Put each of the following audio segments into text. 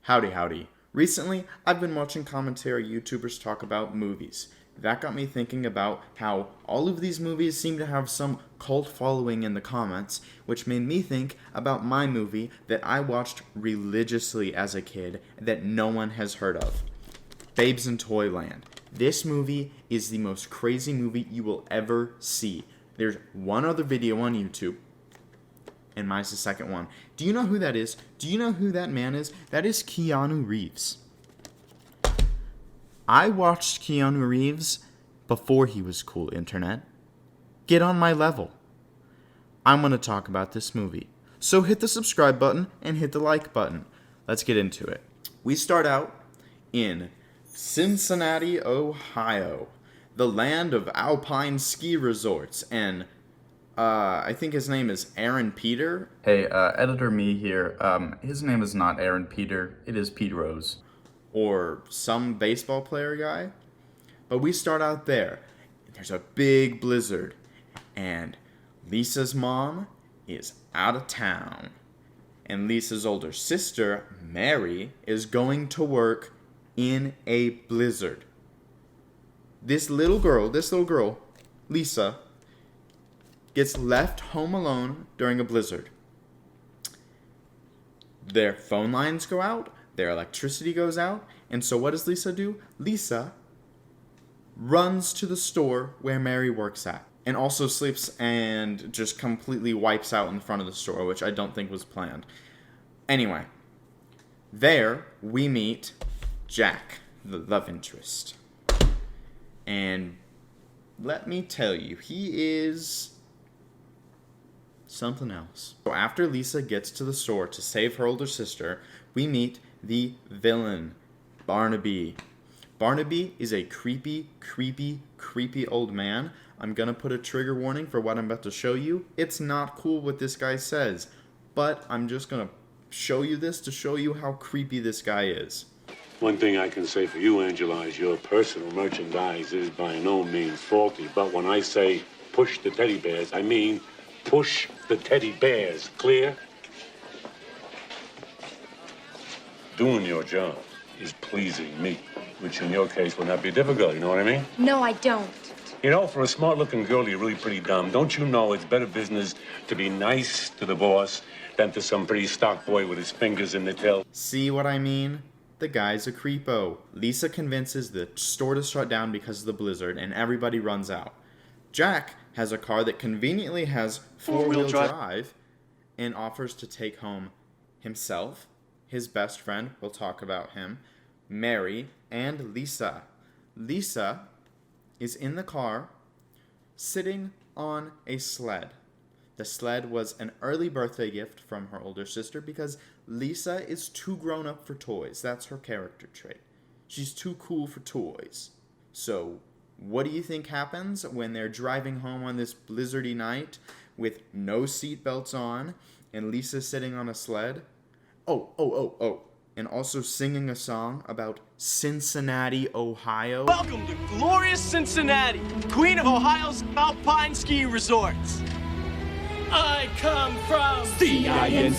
Howdy, howdy. Recently, I've been watching commentary YouTubers talk about movies. That got me thinking about how all of these movies seem to have some cult following in the comments, which made me think about my movie that I watched religiously as a kid that no one has heard of. Babes in Toyland. This movie is the most crazy movie you will ever see. There's one other video on YouTube, and mine's the second one. Do you know who that is? Do you know who that man is? That is Keanu Reeves. I watched Keanu Reeves before he was cool, internet. Get on my level. I'm going to talk about this movie. So hit the subscribe button and hit the like button. Let's get into it. We start out in Cincinnati, Ohio, the land of alpine ski resorts, and I think his name is Aaron Peter. Hey, editor me here. His name is not Aaron Peter. It is Pete Rose. Or some baseball player guy. But we start out there. There's a big blizzard. And Lisa's mom is out of town. And Lisa's older sister, Mary, is going to work in a blizzard. This little girl, Lisa, gets left home alone during a blizzard. Their phone lines go out, their electricity goes out, and so what does Lisa do? Lisa runs to the store where Mary works at, and also sleeps and just completely wipes out in front of the store, which I don't think was planned. Anyway, there we meet Jack, the love interest. And let me tell you, he is something else. So after Lisa gets to the store to save her older sister, we meet the villain, Barnaby. Barnaby is a creepy old man. I'm gonna put a trigger warning for what I'm about to show you. It's not cool what this guy says, but I'm just gonna show you this to show you how creepy this guy is. One thing I can say for you, Angela, is your personal merchandise is by no means faulty. But when I say push the teddy bears, I mean push the teddy bears. Clear? Doing your job is pleasing me, which in your case would not be difficult, you know what I mean? No, I don't. You know, for a smart-looking girl, you're really pretty dumb. Don't you know it's better business to be nice to the boss than to some pretty stock boy with his fingers in the till? See what I mean? The guy's a creepo. Lisa convinces the store to shut down because of the blizzard, and everybody runs out. Jack has a car that conveniently has four-wheel drive and offers to take home himself, his best friend, we'll talk about him, Mary, and Lisa. Lisa is in the car sitting on a sled. The sled was an early birthday gift from her older sister because Lisa is too grown up for toys. That's her character trait. She's too cool for toys. So, what do you think happens when they're driving home on this blizzardy night with no seatbelts on and Lisa sitting on a sled? Oh. And also singing a song about Cincinnati, Ohio. Welcome to glorious Cincinnati, queen of Ohio's alpine ski resorts. I come from Cincinnati,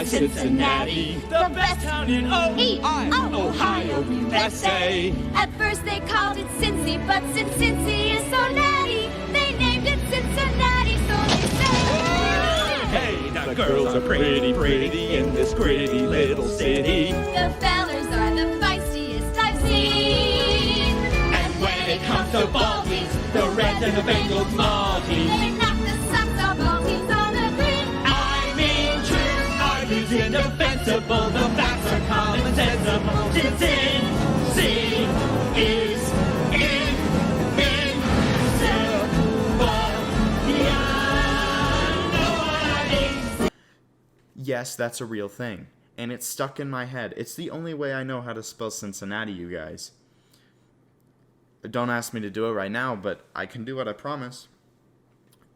Cincinnati, the best town in Ohio, USA. At first they called it Cincy, but since Cincy is so natty, they named it Cincinnati, so they say. Hey, the girls are pretty in this gritty little city. The fellers are the feistiest I've seen. And when it comes to ball teams, the Reds and the Bengals mall teams. They knock the socks off all teams on the green. I mean, true argues indefensible. The facts are common sensible. Cincy is invincible. Yeah, know what I mean. Yes, that's a real thing. And it's stuck in my head. It's the only way I know how to spell Cincinnati, you guys. Don't ask me to do it right now, but I can do it, I promise.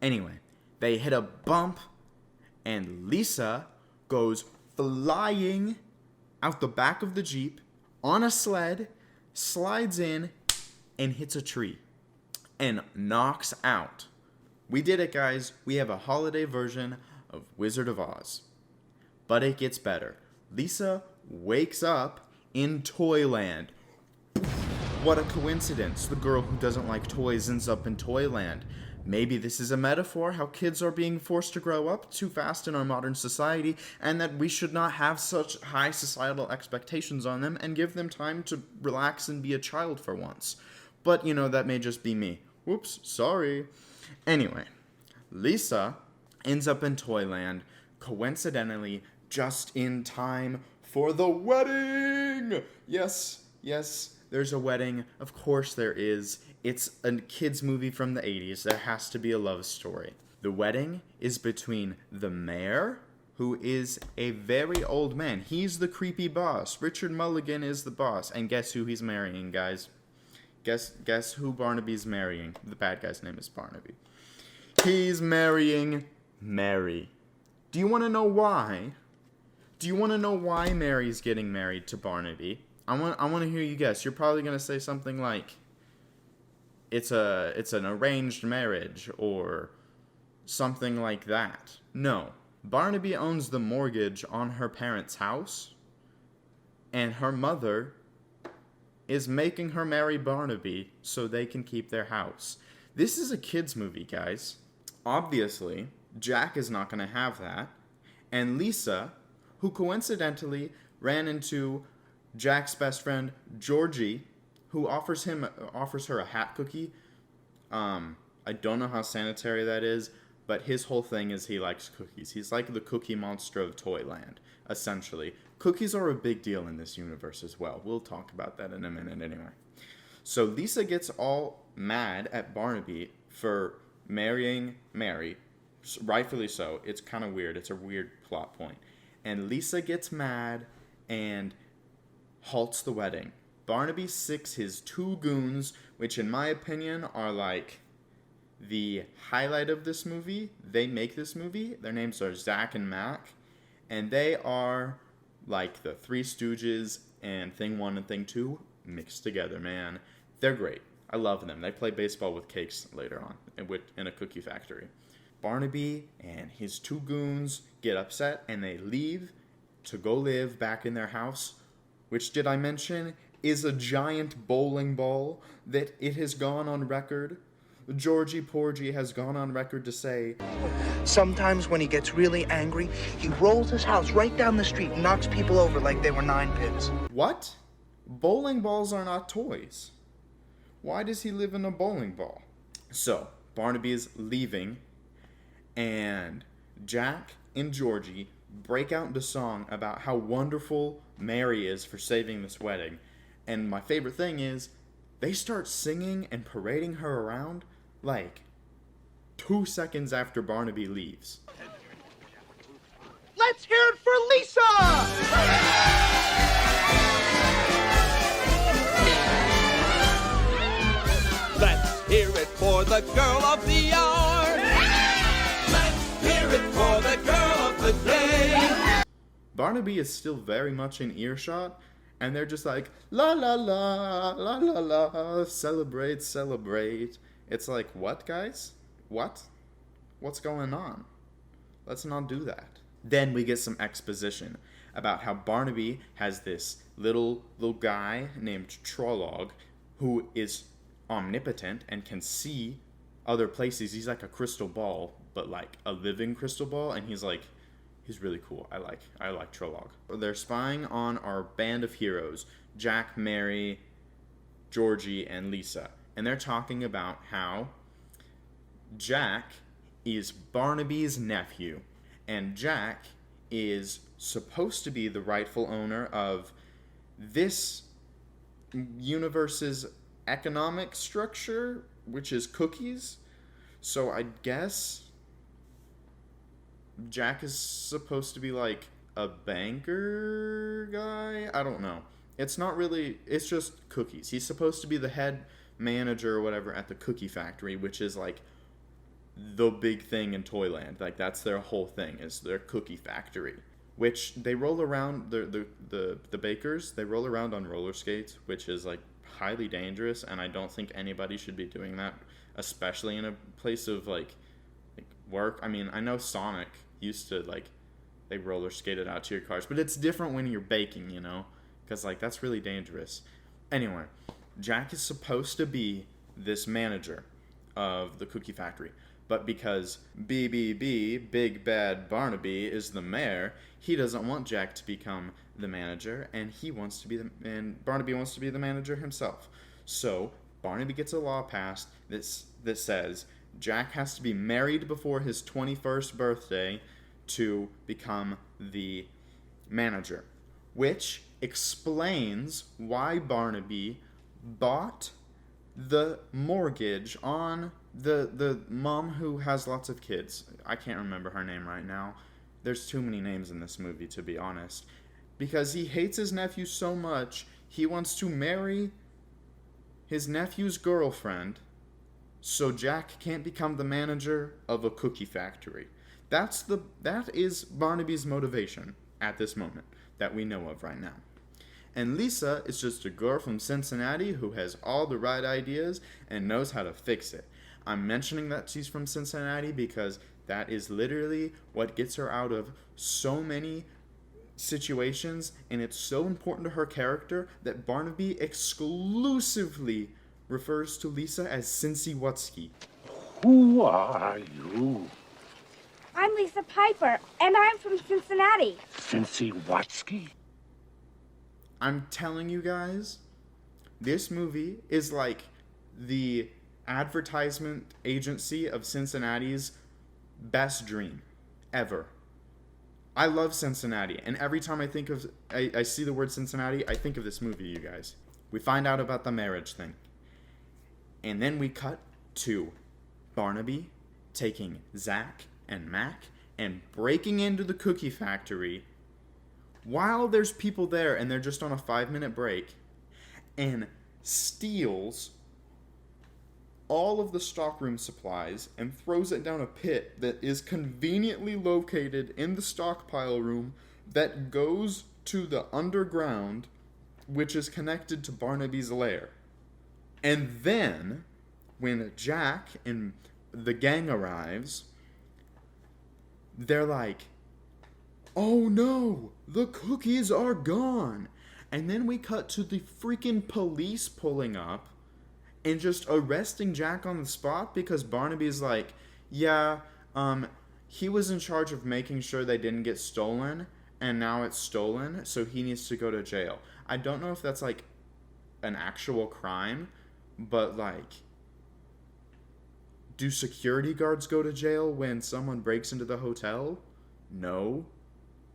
Anyway, they hit a bump, and Lisa goes flying out the back of the Jeep on a sled, slides in, and hits a tree, and knocks out. We did it, guys. We have a holiday version of Wizard of Oz. But it gets better. Lisa wakes up in Toyland. What a coincidence. The girl who doesn't like toys ends up in Toyland. Maybe this is a metaphor how kids are being forced to grow up too fast in our modern society, and that we should not have such high societal expectations on them and give them time to relax and be a child for once. But, that may just be me. Whoops, sorry. Anyway, Lisa ends up in Toyland, coincidentally, just in time for the wedding! Yes, there's a wedding. Of course there is. It's a kid's movie from the 80s. There has to be a love story. The wedding is between the mayor, who is a very old man. He's the creepy boss. Richard Mulligan is the boss. And guess who he's marrying, guys? Guess who Barnaby's marrying? The bad guy's name is Barnaby. He's marrying Mary. Do you want to know why? Do you want to know why Mary's getting married to Barnaby? I want to hear you guess. You're probably going to say something like, it's an arranged marriage, or something like that. No. Barnaby owns the mortgage on her parents' house, and her mother is making her marry Barnaby so they can keep their house. This is a kid's movie, guys. Obviously, Jack is not going to have that, and Lisa, who coincidentally ran into Jack's best friend, Georgie, who offers her a hat cookie. I don't know how sanitary that is, but his whole thing is he likes cookies. He's like the cookie monster of Toyland, essentially. Cookies are a big deal in this universe as well. We'll talk about that in a minute anyway. So Lisa gets all mad at Barnaby for marrying Mary. Rightfully so. It's kind of weird. It's a weird plot point. And Lisa gets mad and halts the wedding. Barnaby sicks his two goons, which in my opinion are like the highlight of this movie. They make this movie. Their names are Zach and Mac. And they are like the Three Stooges and Thing 1 and Thing 2 mixed together, man. They're great. I love them. They play baseball with cakes later on in a cookie factory. Barnaby and his two goons get upset and they leave to go live back in their house, which, did I mention, is a giant bowling ball that it has gone on record. Georgie Porgy has gone on record to say, sometimes when he gets really angry, he rolls his house right down the street and knocks people over like they were 9 pins. What? Bowling balls are not toys. Why does he live in a bowling ball? So, Barnaby is leaving, and Jack and Georgie break out into song about how wonderful Mary is for saving this wedding. And my favorite thing is, they start singing and parading her around like 2 seconds after Barnaby leaves. Let's hear it for Lisa! Let's hear it for the girl of the hour. Let's hear it for the girl of the day. Barnaby is still very much in earshot, and they're just like, la la la, la la la, celebrate, celebrate. It's like, what, guys? What? What's going on? Let's not do that. Then we get some exposition about how Barnaby has this little guy named Trollog who is omnipotent and can see other places. He's like a crystal ball, but like a living crystal ball, and he's really cool. I like Trollog. They're spying on our band of heroes, Jack, Mary, Georgie, and Lisa. And they're talking about how Jack is Barnaby's nephew, and Jack is supposed to be the rightful owner of this universe's economic structure, which is cookies. So I guess Jack is supposed to be like a banker guy? I don't know. It's not really, it's just cookies. He's supposed to be the head manager or whatever at the cookie factory, which is like the big thing in Toyland. Like that's their whole thing, is their cookie factory. Which they roll around, the bakers, they roll around on roller skates, which is like highly dangerous, and I don't think anybody should be doing that, especially in a place of like work. I mean, I know Sonic used to like they roller skated out to your cars. But it's different when you're baking, you know, because like that's really dangerous. Anyway, Jack is supposed to be this manager of the cookie factory, but because BBB, Big Bad Barnaby, is the mayor, he doesn't want Jack to become the manager, and Barnaby wants to be the manager himself. So Barnaby gets a law passed that says Jack has to be married before his 21st birthday to become the manager, which explains why Barnaby bought the mortgage on the mom who has lots of kids. I can't remember her name right now. There's too many names in this movie, to be honest. Because he hates his nephew so much, he wants to marry his nephew's girlfriend so Jack can't become the manager of a cookie factory. That is Barnaby's motivation at this moment that we know of right now. And Lisa is just a girl from Cincinnati who has all the right ideas and knows how to fix it. I'm mentioning that she's from Cincinnati because that is literally what gets her out of so many situations, and it's so important to her character that Barnaby exclusively refers to Lisa as Cincy Wutsky. Who are you? I'm Lisa Piper, and I'm from Cincinnati. Cincy Watsky? I'm telling you guys, this movie is like the advertisement agency of Cincinnati's best dream ever. I love Cincinnati, and every time I see the word Cincinnati, I think of this movie, you guys. We find out about the marriage thing. And then we cut to Barnaby taking Zach and Mac and breaking into the cookie factory while there's people there and they're just on a 5-minute break, and steals all of the stockroom supplies and throws it down a pit that is conveniently located in the stockpile room that goes to the underground, which is connected to Barnaby's lair. And then, when Jack and the gang arrives, they're like, "Oh no, the cookies are gone." And then we cut to the freaking police pulling up and just arresting Jack on the spot because Barnaby's like, yeah, he was in charge of making sure they didn't get stolen, and now it's stolen, so he needs to go to jail. I don't know if that's like an actual crime, but like, do security guards go to jail when someone breaks into the hotel? No.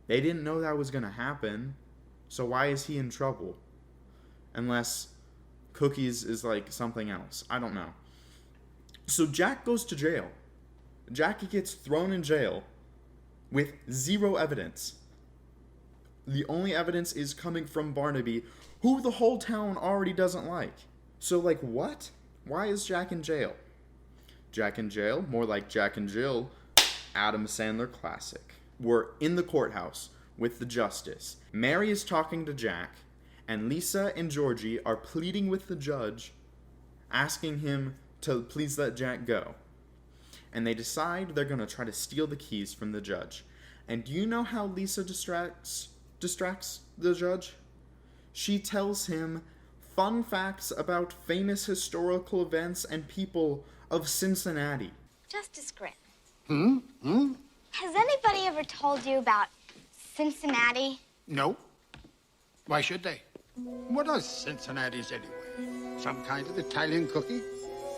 They didn't know that was going to happen, so why is he in trouble? Unless cookies is like something else. I don't know. So Jack goes to jail. Jack gets thrown in jail with zero evidence. The only evidence is coming from Barnaby, who the whole town already doesn't like. So like, what? Why is Jack in jail? Jack in jail? More like Jack and Jill. Adam Sandler classic. We're in the courthouse with the justice. Mary is talking to Jack, and Lisa and Georgie are pleading with the judge, asking him to please let Jack go. And they decide they're going to try to steal the keys from the judge. And do you know how Lisa distracts the judge? She tells him fun facts about famous historical events and people of Cincinnati. Justice Grant. Has anybody ever told you about Cincinnati? No. Why should they? What are Cincinnati's anyway? Some kind of Italian cookie?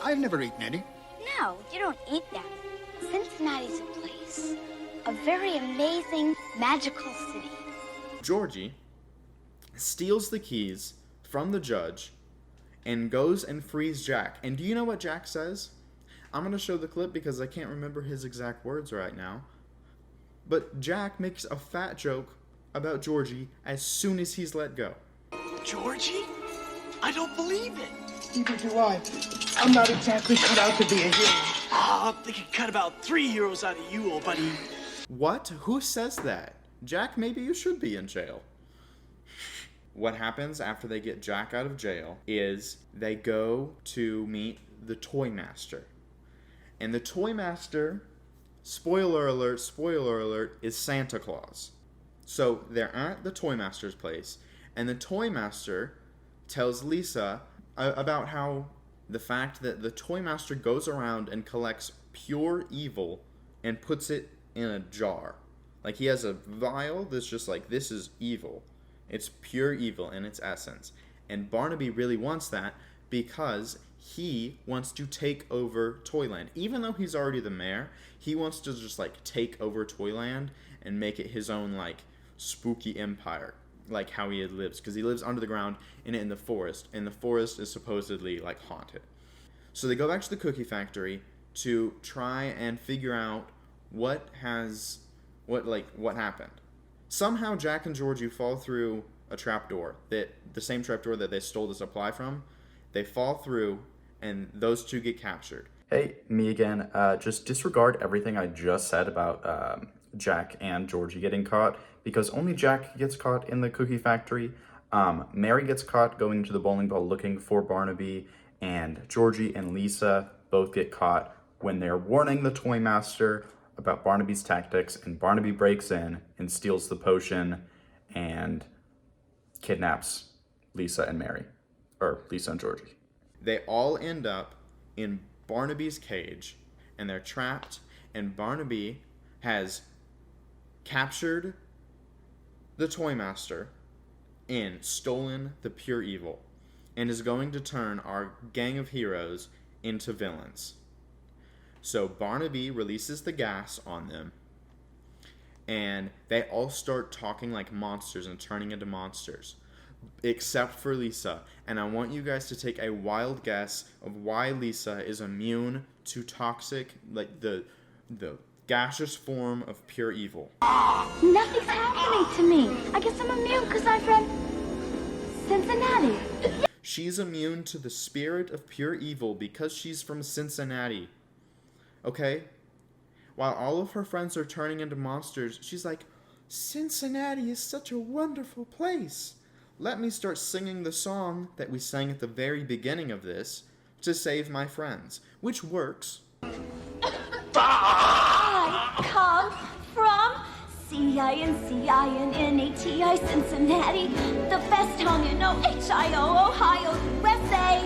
I've never eaten any. No, you don't eat them. Cincinnati's a place. A very amazing, magical city. Georgie steals the keys from the judge and goes and frees Jack. And do you know what Jack says? I'm going to show the clip because I can't remember his exact words right now. But Jack makes a fat joke about Georgie as soon as he's let go. Georgie? I don't believe it. Neither do I. I'm not exactly cut out to be a hero. They could cut about 3 heroes out of you, old buddy. What? Who says that? Jack, maybe you should be in jail. What happens after they get Jack out of jail is they go to meet the toy master. And the toy master spoiler alert, is Santa Claus. So they're at the Toy Master's place, and the Toy Master tells Lisa about how the fact that the Toy Master goes around and collects pure evil and puts it in a jar. Like, he has a vial that's just like, this is evil. It's pure evil in its essence. And Barnaby really wants that because he wants to take over Toyland. Even though he's already the mayor, he wants to just, like, take over Toyland and make it his own, like, spooky empire. Like how he lives. Because he lives under the ground and in the forest. And the forest is supposedly, like, haunted. So they go back to the cookie factory to try and figure out what happened. Somehow Jack and Georgie fall through a trapdoor, the same trapdoor that they stole the supply from. They fall through, and those two get captured. Hey, me again. Just disregard everything I just said about Jack and Georgie getting caught, because only Jack gets caught in the cookie factory. Mary gets caught going into the bowling ball looking for Barnaby, and Georgie and Lisa both get caught when they're warning the Toy Master about Barnaby's tactics, and Barnaby breaks in and steals the potion and kidnaps Lisa and Mary, or Lisa and Georgie. They all end up in Barnaby's cage, and they're trapped, and Barnaby has captured the Toy Master and stolen the pure evil, and is going to turn our gang of heroes into villains. So Barnaby releases the gas on them, and they all start talking like monsters and turning into monsters, except for Lisa. And I want you guys to take a wild guess of why Lisa is immune to toxic, like the gaseous form of pure evil. Nothing's happening to me. I guess I'm immune because I'm from Cincinnati. She's immune to the spirit of pure evil because she's from Cincinnati. Okay? While all of her friends are turning into monsters, she's like, Cincinnati is such a wonderful place. Let me start singing the song that we sang at the very beginning of this to save my friends, which works. I come from Cincinnati, Cincinnati, the best town you know, Ohio, USA.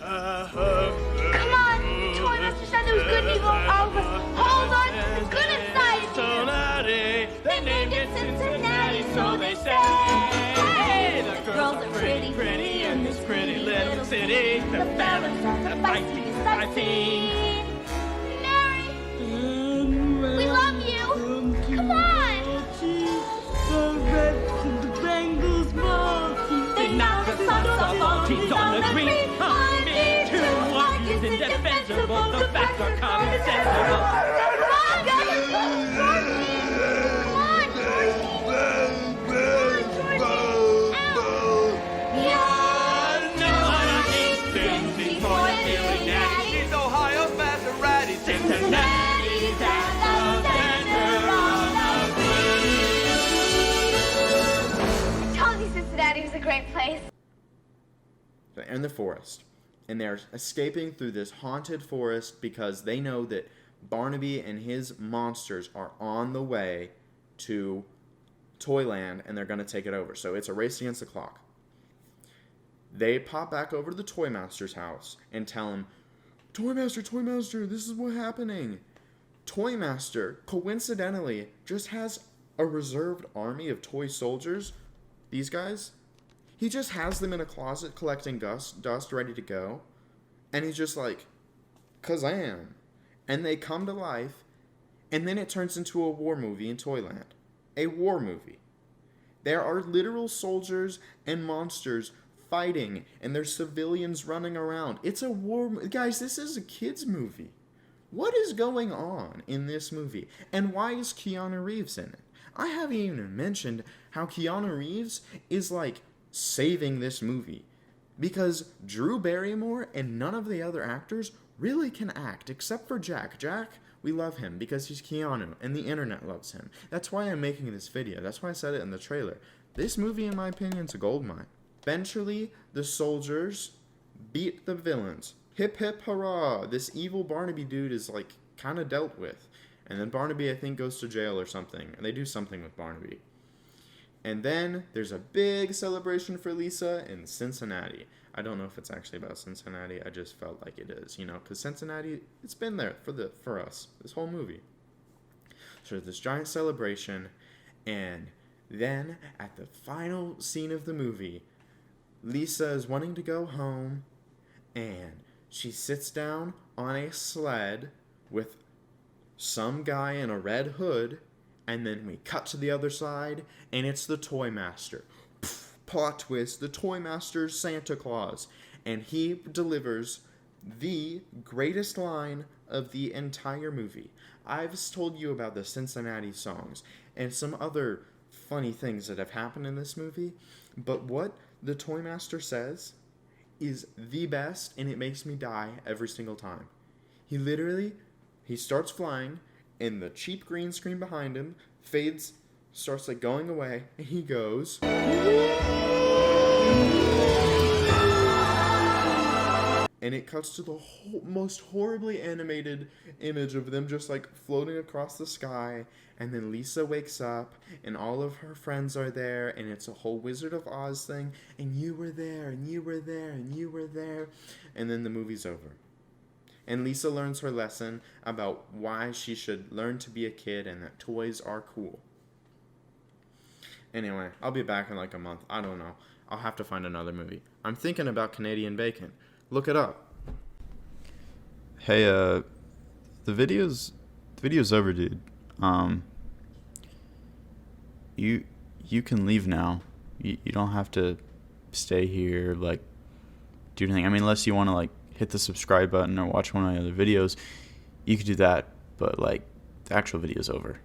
Come on, Toy Master said there was good and evil all of us. Hold on to the good inside of you. They named it Cincinnati, so they say. Hey, the girls are pretty in this pretty little city. The fellas are the feisty I've seen. Mary, we love you. Come on. They knock the socks off all teams on the green. Two of you's indefensible. The facts are common sensible. Come on, guys. Come on, He's Ohio's Maserati. Cincinnati's at the center of the I told you Cincinnati was a great place. They're in the forest, and they're escaping through this haunted forest because they know that Barnaby and his monsters are on the way to Toyland, and they're going to take it over. So it's a race against the clock. They pop back over to the Toy Master's house and tell him, Toy Master, this is what's happening. Toy Master, coincidentally, just has a reserved army of toy soldiers. These guys, he just has them in a closet collecting dust ready to go. And he's just like, Kazam. And they come to life, and then it turns into a war movie in Toyland. A war movie. There are literal soldiers and monsters fighting, and there's civilians running around. It's a war. Guys, this is a kid's movie. What is going on in this movie? And why is Keanu Reeves in it? I haven't even mentioned how Keanu Reeves is like saving this movie. Because Drew Barrymore and none of the other actors really can act, except for Jack. Jack, we love him because he's Keanu, and the internet loves him. That's why I'm making this video. That's why I said it in the trailer. This movie, in my opinion, is a goldmine. Eventually, the soldiers beat the villains. Hip hip hurrah! This evil Barnaby dude is like kind of dealt with. And then Barnaby, I think, goes to jail or something. And they do something with Barnaby. And then there's a big celebration for Lisa in Cincinnati. I don't know if it's actually about Cincinnati. I just felt like it is, because Cincinnati, it's been there for us, this whole movie. So there's this giant celebration, and then at the final scene of the movie, Lisa is wanting to go home, and she sits down on a sled with some guy in a red hood, and then we cut to the other side, and it's the Toy Master. Plot twist, the Toy Master's Santa Claus, and he delivers the greatest line of the entire movie. I've told you about the Cincinnati songs and some other funny things that have happened in this movie, but what the Toy Master says is the best, and it makes me die every single time. He starts flying, and the cheap green screen behind him fades, starts like going away, and he goes, and it cuts to the most horribly animated image of them just like floating across the sky, and then Lisa wakes up, and all of her friends are there, and it's a whole Wizard of Oz thing, and you were there, and you were there, and you were there, and then the movie's over. And Lisa learns her lesson about why she should learn to be a kid and that toys are cool. Anyway, I'll be back in like a month. I don't know. I'll have to find another movie. I'm thinking about Canadian Bacon. Look it up. Hey, the video's over, dude. You can leave now. You don't have to stay here, like, do anything. I mean, unless you want to, like, hit the subscribe button or watch one of my other videos, you could do that, but, like, the actual video's over.